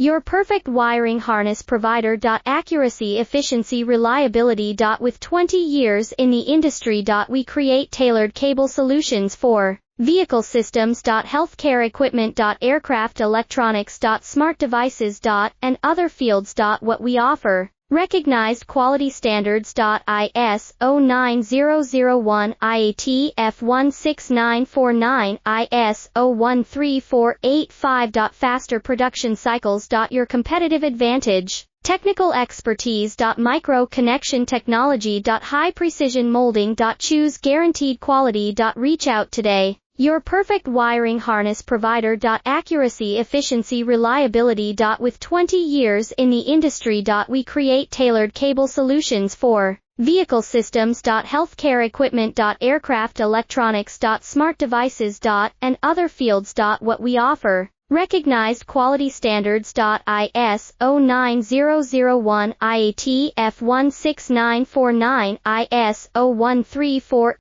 Your perfect wiring harness provider. Accuracy, efficiency, reliability. With 20 years in the industry. We create tailored cable solutions for vehicle systems. Healthcare equipment. Aircraft electronics. Smart devices. And other fields. What we offer. Recognized quality standards. ISO 9001, IAT F16949, ISO 13485. Faster production cycles. Your competitive advantage. Technical expertise. Micro connection technology. High precision molding. Choose guaranteed quality. Reach out today. Your perfect wiring harness provider. Accuracy, efficiency, reliability. With 20 years in the industry. We create tailored cable solutions for vehicle systems. Healthcare equipment. Aircraft electronics. Smart devices. And other fields. What we offer. Recognized quality standards. ISO 9001, IAT F16949, ISO 134